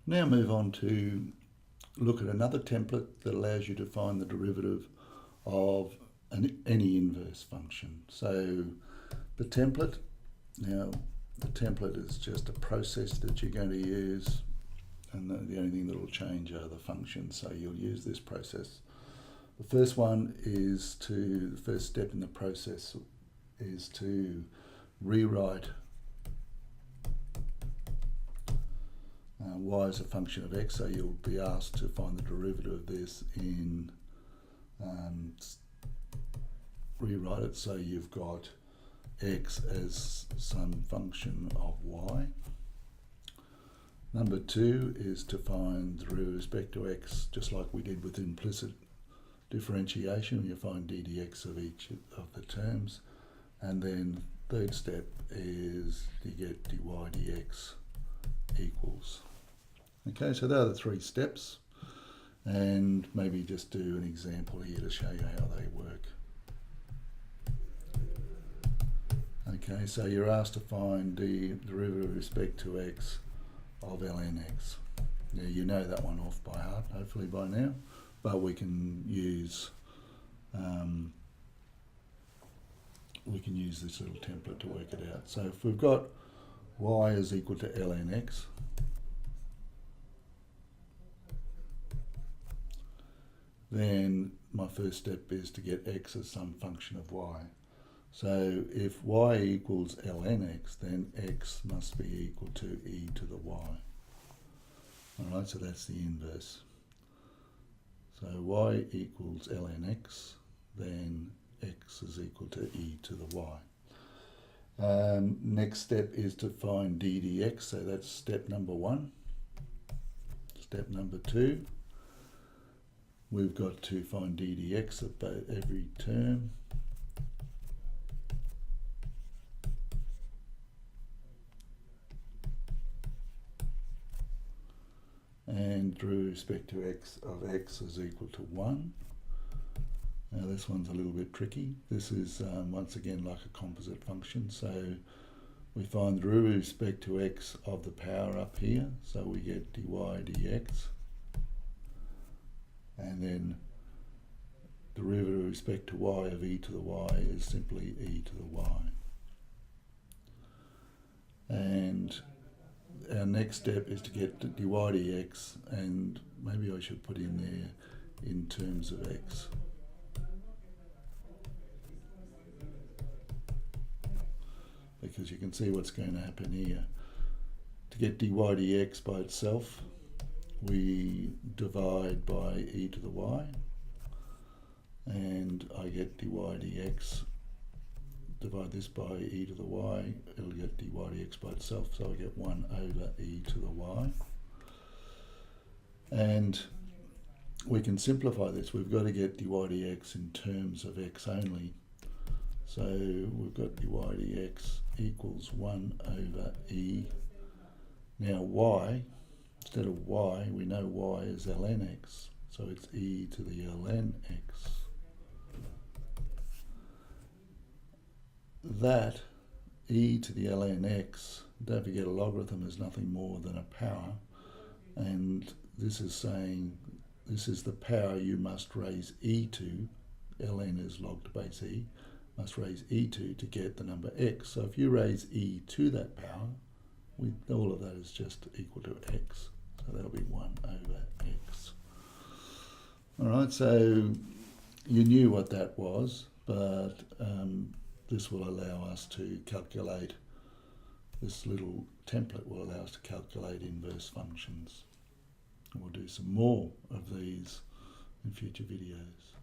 Now move on to look at another template that allows you to find the derivative of any inverse function. So the template is just a process that you're going to use, and the only thing that will change are the functions, so you'll use this process. The first step in the process is to rewrite y as a function of x, so you'll be asked to find the derivative of this in rewrite it so you've got x as some function of y. Number 2 is to find with respect to x, just like we did with implicit differentiation, you find d dx of each of the terms, and then third step is you get dy dx equals. Okay, so there are the 3 steps, and maybe just do an example here to show you how they work. Okay, so you're asked to find the derivative with respect to x of ln x. Now you know that one off by heart, hopefully by now, but we can use this little template to work it out. So if we've got y is equal to ln x, then my first step is to get x as some function of y. So if y equals ln x, then x must be equal to e to the y. Alright, so that's the inverse. So y equals ln x, then x is equal to e to the y. Next step is to find d dx, so that's step number 1. Step number 2, we've got to find d dx of every term. And with respect to x of x is equal to 1. Now this one's a little bit tricky. This is once again like a composite function. So we find the derivative with respect to x of the power up here. So we get dy dx. And then the derivative with respect to y of e to the y is simply e to the y. And our next step is to get dy dx, and maybe I should put in there in terms of x. Because you can see what's going to happen here. To get dy dx by itself, we divide by e to the y, and I get dy dx, divide this by e to the y, it'll get dy dx by itself, so I get 1 over e to the y. And we can simplify this. We've got to get dy dx in terms of x only. So we've got dy dx equals 1 over e. Now y, instead of y, we know y is ln x, so it's e to the ln x. That e to the ln x, don't forget a logarithm is nothing more than a power, and this is saying this is the power you must raise e to, ln is log to base e, must raise e to get the number x. So if you raise e to that power, all of that is just equal to x. So that'll be 1 over x. Alright, so you knew what that was, but this will allow us to calculate, this little template will allow us to calculate inverse functions. And we'll do some more of these in future videos.